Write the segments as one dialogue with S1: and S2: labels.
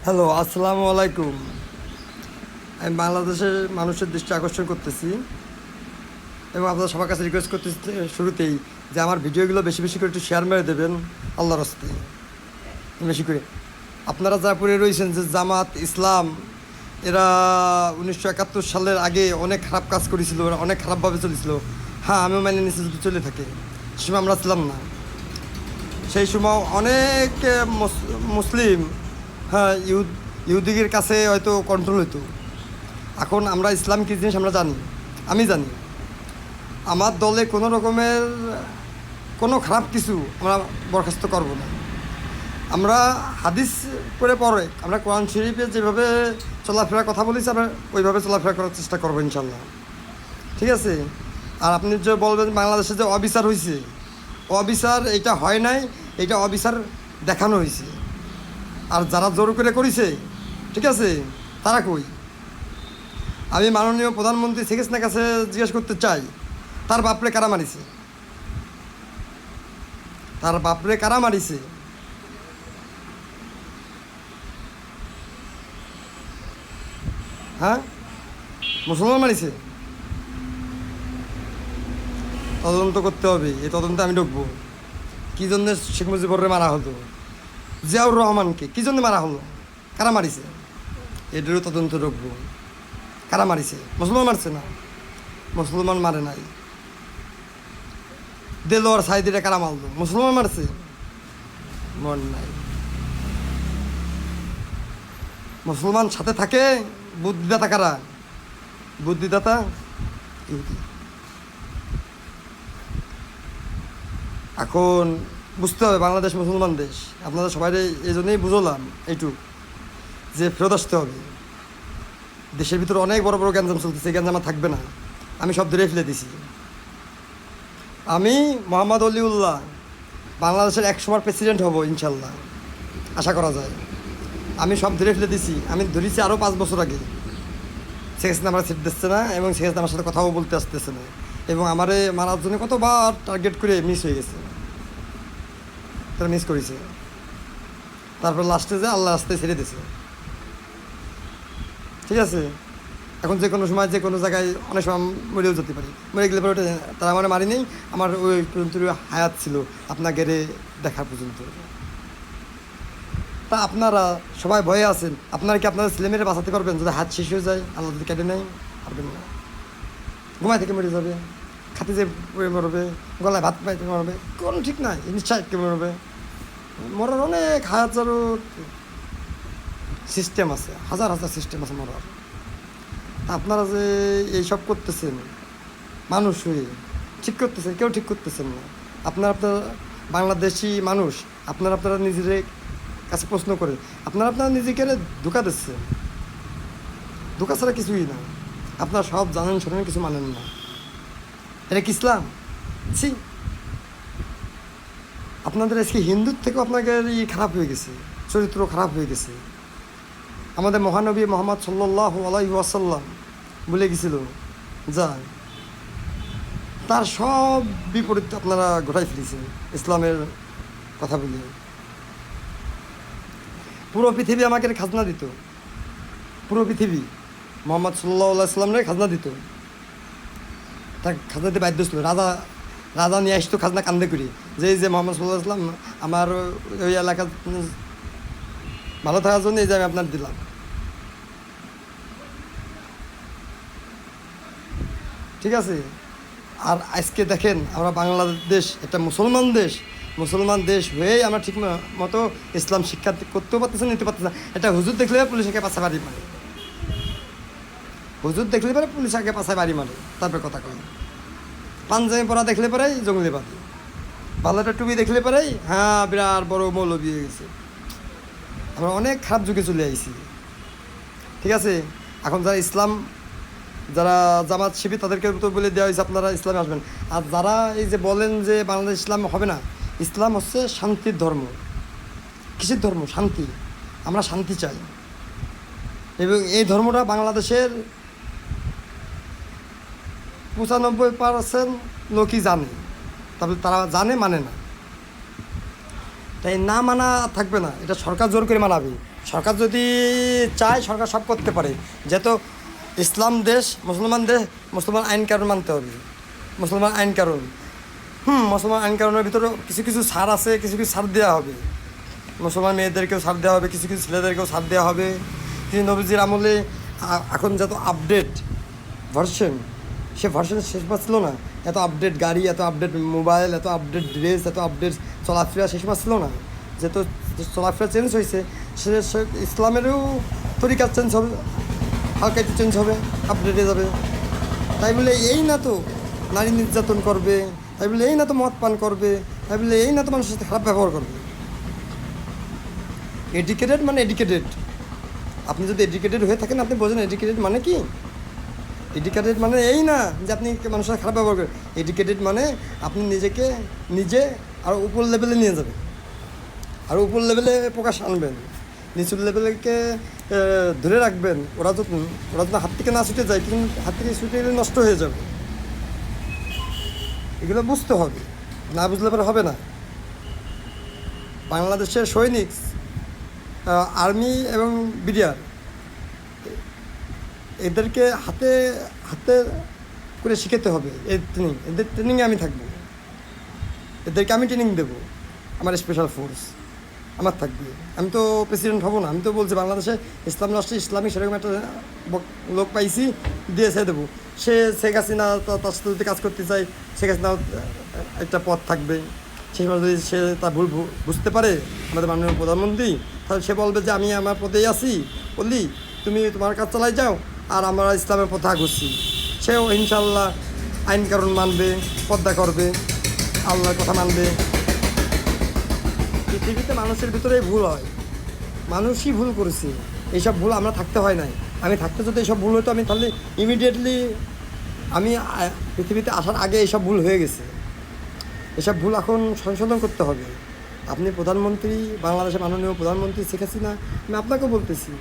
S1: Hello, আসসালামু আলাইকুম। আমি বাংলাদেশের মানুষের দৃষ্টি আকর্ষণ করতেছি এবং আপনাদের সবার কাছে রিকোয়েস্ট করতেছি শুরুতেই যে আমার ভিডিওগুলো বেশি বেশি করে একটু শেয়ার মেরে দেবেন আল্লাহর রাস্তে বেশি করে। আপনারা যা পড়ে রয়েছেন যে জামাত ইসলাম এরা 1971 সালের আগে অনেক খারাপ কাজ করেছিল, ওরা অনেক খারাপভাবে চলেছিল। হ্যাঁ, আমিও মাইনে নিয়েছি যদি চলে থাকে। সে সময় আমরা ছিলাম না। সেই সময় অনেক মুসলিম, হ্যাঁ, ইহুদিদের কাছে হয়তো কন্ট্রোল হইতো। এখন আমরা ইসলাম কী জিনিস আমরা জানি, আমি জানি। আমার দলে কোনো রকমের কোনো খারাপ কিছু আমরা বরখাস্ত করব না। আমরা হাদিস পরে আমরা কোরআন শরীফে যেভাবে চলাফেরার কথা বলেছি আমরা ওইভাবে চলাফেরা করার চেষ্টা করবো ইনশাল্লাহ, ঠিক আছে? আর আপনি যে বলবেন বাংলাদেশে যে অবিচার হয়েছে, অবিচার এটা হয় নাই, এটা অবিচার দেখানো হয়েছে। আর যারা জোর করে করেছে, ঠিক আছে, তারা কই? আমি মাননীয় প্রধানমন্ত্রী শেখ হাসিনার কাছে জিজ্ঞেস করতে চাই, তার বাপরে কারা মারিছে? তার বাপরে কারা মারিছে? হ্যাঁ, মুসলমান মারিছে? তদন্ত করতে হবে। এই তদন্তে আমি ঢুকবো। কী জন্য শেখ মুজিবুরে মারা হলো, জিয়াউর রহমানকে কী জন্য মারা হলো, কারা মারিছে, এটারও তদন্ত ঢুকবো। কারা মারিছে? মুসলমান মারছে না, মুসলমান মারে নাই। দেলোয়ার সাইদিরা কারা মারলো? মুসলমান মারছে? মন নাই। মুসলমান সাথে থাকে বুদ্ধিদাতা কারা? বুদ্ধিদাতা ইহুদি। এখন বুঝতে হবে বাংলাদেশ মুসলমান দেশ। আপনাদের সবাই এই জন্যই বুঝলাম এইটুক যে ফেরত আসতে হবে। দেশের ভিতরে অনেক বড় বড় গ্যাঞ্জাম চলতেছে, এই গ্যাঞ্জাম থাকবে না। আমি সব ধরে ফেলে দিছি। আমি মোহাম্মদ অলিউল্লাহ বাংলাদেশের 100বার প্রেসিডেন্ট হব ইনশাল্লাহ, আশা করা যায়। আমি সব ধরে ফেলে দিছি। আমি ধরেছি আরও 5 বছর আগে। শেখ হাসিনা আমার সিট দিচ্ছে না এবং শেখ হাসিনা আমার সাথে কথাও বলতে আসতেছে না এবং আমারে মারার জন্য কতবার টার্গেট করে মিস হয়ে গেছে, তারা মিস করেছে। তারপর লাস্টে যে আল্লাহ রাস্তায় ছেড়ে দিয়েছে, ঠিক আছে? এখন যে কোনো সময় যে কোনো জায়গায় অনেক সময় মরেও যেতে পারি। মরে গেলে পরে তারা আমার মারি নেই, আমার ওই পর্যন্ত হায়াত ছিল আপনার গেড়ে দেখার পর্যন্ত। তা আপনারা সবাই ভয়ে আছেন, আপনারা কি আপনাদের ছেলেমেয়েরা বাঁচাতে পারবেন যদি হাত শেষ হয়ে যায়? আল্লাহ যদি কেটে নেয়, পারবেন না। ঘুমাই থেকে মরে যাবে, খাতে যে মরবে, গলায় ভাত পাইতে মরবে, কোনো ঠিক নাই। নিশ্চয় কে মরবে? মরার অনেক হাজারো সিস্টেম আছে, হাজার হাজার সিস্টেম আছে মরার। আপনারা যে এইসব করতেছেন মানুষ হয়ে, ঠিক করতেছেন? কেউ ঠিক করতেছেন না। আপনারা বাংলাদেশি মানুষ, আপনারা নিজেদের কাছে প্রশ্ন করেন। আপনারা নিজেকে ধোঁকা দিচ্ছেন। ধোঁকা ছাড়া কিছুই না। আপনারা সব জানেন, শোনেন, কিছু মানেন না। এটা কি ইসলাম? ছি! আপনাদের আজকে হিন্দুর থেকেও আপনাদের খারাপ হয়ে গেছে, চরিত্র খারাপ হয়ে গেছে। আমাদের মহানবী মোহাম্মদ সাল্লাল্লাহু আলাইহি ওয়াসাল্লাম বলে গেছিল যা, তার সব বিপরীত আপনারা ঘটাই ফেলেছেন ইসলামের কথা বলে। পুরো পৃথিবী আমাকে খাজনা দিত, পুরো পৃথিবী মোহাম্মদ সাল্লাল্লাহু আলাইহি ওয়াসাল্লামের খাজনা দিত। তার খাজনা দিতে বাধ্য ছিল। রাজা নিয়ে আসতো খাজনা কান্দে করি, যে মোহাম্মদ সাল্লাল্লাহু আলাইহি ওয়াসাল্লাম আমার ওই এলাকা ভালো থাকার জন্য এই যে আমি আপনার দিলাম। ঠিক আছে? আর আজকে দেখেন আমরা বাংলাদেশ একটা মুসলমান দেশ হয়েই আমরা ঠিক মতো ইসলাম শিক্ষা করতেও পারতেছে না, নিতে পারতেছে না। এটা হুজুর দেখলে পুলিশ আগে পাশে বাড়ি মারে, হুজুর দেখলে পরে পুলিশ আগে পাশে বাড়ি মারে, তারপরে কথা কয়। পাঞ্জাবি পরা দেখলে পরেই জঙ্গলিবাদী, ভালো একটা টুপি দেখলে পরেই হ্যাঁ বিরাট বড় মৌলবি হয়ে গেছে। আমরা অনেক খারাপ যুগে চলে আইছি, ঠিক আছে? এখন যারা জামাত শিবির তাদেরকে তো বলে দেওয়া হয়েছে আপনারা ইসলামে আসবেন। আর যারা এই যে বলেন যে বাংলাদেশ ইসলাম হবে না, ইসলাম হচ্ছে শান্তির ধর্ম। কিসের ধর্ম? শান্তি। আমরা শান্তি চাই এবং এই ধর্মটা বাংলাদেশের 95% লোকই জানে, তবে তারা জানে মানে না। তাই না মানা থাকবে না, এটা সরকার জোর করে মানাবে। সরকার যদি চায় সরকার সব করতে পারে, যেহেতু ইসলাম দেশ, মুসলমান দেশ, মুসলমান আইন কানুন মানতে হবে। মুসলমান আইন কানুন, মুসলমান আইন কানুনের ভিতরে কিছু কিছু ছাড় আছে, কিছু কিছু ছাড় দেওয়া হবে। মুসলমান মেয়েদেরকেও ছাড় দেওয়া হবে, কিছু কিছু ছেলেদেরকেও ছাড় দেওয়া হবে। কিন্তু নবীজির আমলে এখন যত আপডেট ভার্সন, সে ভার্সন শেষ পাচ্ছিল না। এত আপডেট গাড়ি, এত আপডেট মোবাইল, এত আপডেট ড্রেস, এত আপডেট চলাফেরা শেষ পাচ্ছিল না। যেহেতু চলাফেরা চেঞ্জ হয়েছে, সে ইসলামেরও তরিকা চেঞ্জ হবে, হালকা একটু চেঞ্জ হবে, আপডেট হয়ে যাবে। তাই বলে এই না তো নারী নির্যাতন করবে, তাই বলে এই না তো মদ পান করবে, তাই বলে এই না তো মানুষের সাথে খারাপ ব্যবহার করবে। এডুকেটেড মানে এডুকেটেড। আপনি যদি এডুকেটেড হয়ে থাকেন, আপনি বোঝেন এডুকেটেড মানে কি। এডুকেটেড মানে এই না যে আপনি মানুষের খারাপ ব্যবহার করেন। এডুকেটেড মানে আপনি নিজেকে নিজে আরও উপর লেভেলে নিয়ে যাবেন, আর উপর লেভেলে প্রকাশ আনবেন, নিচুর লেভেলকে ধরে রাখবেন। ওরা যত হাত থেকে না ছুটে যায়, কিন্তু হাত থেকে ছুটে গেলে নষ্ট হয়ে যাবে। এগুলো বুঝতে হবে, না বুঝলে পরে হবে না। বাংলাদেশের সৈনিক, আর্মি এবং বিডিআর, এদেরকে হাতে হাতে করে শিখাতে হবে। এদের ট্রেনিংয়ে আমি থাকবো, এদেরকে আমি ট্রেনিং দেবো। আমার স্পেশাল ফোর্স আমার থাকবে। আমি তো প্রেসিডেন্ট হব না। আমি তো বলছি বাংলাদেশে ইসলাম রাষ্ট্রে ইসলামী সেরকম একটা লোক পাইছি, দিয়ে ছেড়ে দেবো। সে শেখ হাসিনা তার সাথে যদি কাজ করতে চাই, শেখ হাসিনাও একটা পথ থাকবে। সেই সময় যদি সে তা ভুল বুঝতে পারে, আমাদের মাননীয় প্রধানমন্ত্রী, তাহলে সে বলবে যে আমি আমার পথেই আছি, বললি তুমি তোমার কাজ চালাই যাও, আর আমরা ইসলামের পথে আগুচ্ছি। সেও ইনশাল্লাহ আইন কানুন মানবে, পর্দা করবে, আল্লাহর কথা মানবে। পৃথিবীতে মানুষের ভিতরেই ভুল হয়, মানুষই ভুল করেছে। এইসব ভুল আমরা থাকতে হয় নাই। আমি থাকতে যদি এইসব ভুল হতো, আমি তাহলে ইমিডিয়েটলি আমি পৃথিবীতে আসার আগে এইসব ভুল হয়ে গেছে। এসব ভুল এখন সংশোধন করতে হবে। আপনি প্রধানমন্ত্রী, বাংলাদেশের মাননীয় প্রধানমন্ত্রী শেখ হাসিনা, আমি আপনাকেও বলতেছি,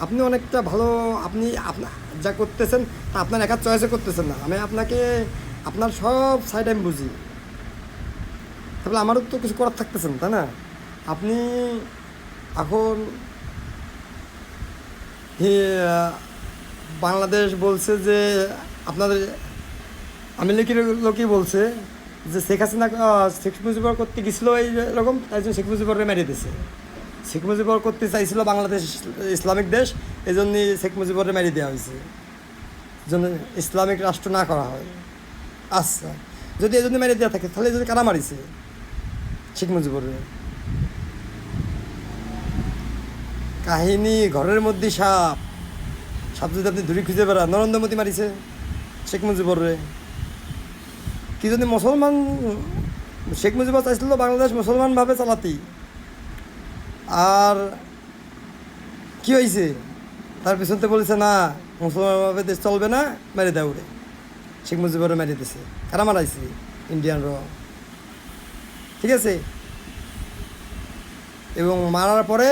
S1: আপনি অনেকটা ভালো, আপনি যা করতেছেন তা আপনার একার চয়েসে করতেছেন না। আমি আপনাকে আপনার সব সাইড আমি বুঝি, তাহলে আমারও তো কিছু করার থাকতেছেন, তাই না? আপনি এখন বাংলাদেশ বলছে যে আপনাদের আমি লোকই বলছে যে শেখ হাসিনা শেখ মুজিবর করতে গেছিলো এইরকম, তাই জন্য শেখ মুজিবরকে মেরে দিয়েছে। শেখ মুজিবর করতে চাইছিল বাংলাদেশ ইসলামিক দেশ, এই জন্যই শেখ মুজিবরে মেরে দেওয়া হয়েছে, জন্য ইসলামিক রাষ্ট্র না করা হয়। আচ্ছা, যদি এই জন্য মেরে দেওয়া থাকে, তাহলে এই জন্য কারা মারিছে শেখ মুজিবরে? কাহিনী ঘরের মধ্যে সাপ, সাপ যদি আপনি ধরে খুঁজে বেড়ান, নরেন্দ্র মোদী মারিছে শেখ মুজিবরে। কি যদি মুসলমান, শেখ মুজিবর চাইছিল বাংলাদেশ মুসলমানভাবে চালাতি, আর কি হয়েছে? তার পিছনতে বলেছে না মুসলমানভাবে দেশ চলবে না, মেরে দেয় উড়ে। শেখ মুজিবরে মেরে দিয়েছে। কারা মারাইছে? ইন্ডিয়ান র, ঠিক আছে। এবং মারার পরে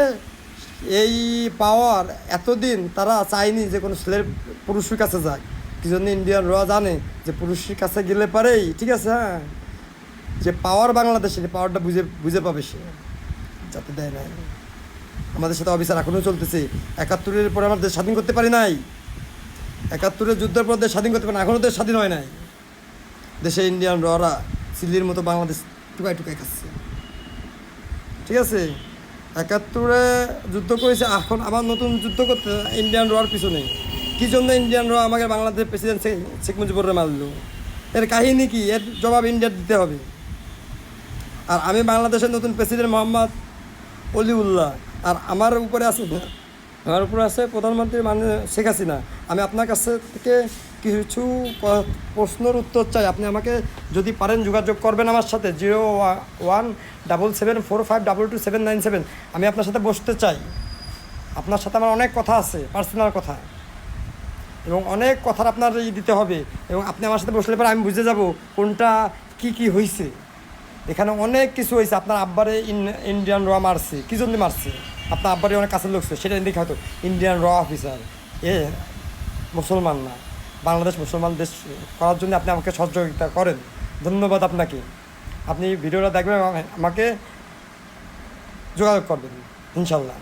S1: এই পাওয়ার এতদিন তারা চায়নি যে কোনো ছেলের পুরুষের কাছে যায়। কি জন্য ইন্ডিয়ান র জানে যে পুরুষের কাছে গেলে পারেই, ঠিক আছে, হ্যাঁ, যে পাওয়ার বাংলাদেশের পাওয়ারটা বুঝে পাবে সে, যাতে দেয় না। আমাদের সাথে অবিচার এখনও চলতেছে। ৭১-এর পরে আমরা দেশ স্বাধীন করতে পারি নাই। ৭১-এর যুদ্ধের পর দেশ স্বাধীন করতে পারি না, এখনও দেশ স্বাধীন হয় নাই। দেশে ইন্ডিয়ান ররা চিল্লির মতো বাংলাদেশ টুকাই টুকাই খাচ্ছে, ঠিক আছে। ৭১-এ যুদ্ধ করেছে, এখন আবার নতুন যুদ্ধ করতে ইন্ডিয়ান রর পিছনে। কী জন্য ইন্ডিয়ান র আমাকে বাংলাদেশের প্রেসিডেন্ট শেখ মুজিবুর মারল? এর কাহিনী কি? এর জবাব ইন্ডিয়ার দিতে হবে। আর আমি বাংলাদেশের নতুন প্রেসিডেন্ট মোহাম্মদ অলিউল্লাহ, আর আমার উপরে আছে প্রধানমন্ত্রী শেখ হাসিনা। আমি আপনার কাছে থেকে কিছু প্রশ্নের উত্তর চাই। আপনি আমাকে যদি পারেন যোগাযোগ করবেন আমার সাথে, 017745227977। আমি আপনার সাথে বসতে চাই। আপনার সাথে আমার অনেক কথা আছে, পার্সোনাল কথা, এবং অনেক কথার আপনার দিতে হবে। এবং আপনি আমার সাথে বসলে পরে আমি বুঝে যাব কোনটা কি হয়েছে। এখানে অনেক কিছু হয়েছে। আপনার আব্বারে ইন্ডিয়ান র মারছে, কী জন্য মারছে? আপনার আব্বারে অনেক কাছের লোক ছিল, সেটা দেখে হয়তো ইন্ডিয়ান র অফিসার এ মুসলমান না। বাংলাদেশ মুসলমান দেশ করার জন্য আপনি আমাকে সহযোগিতা করেন, ধন্যবাদ আপনাকে। আপনি ভিডিওটা দেখবেন, আমাকে যোগাযোগ করবেন ইনশাল্লাহ।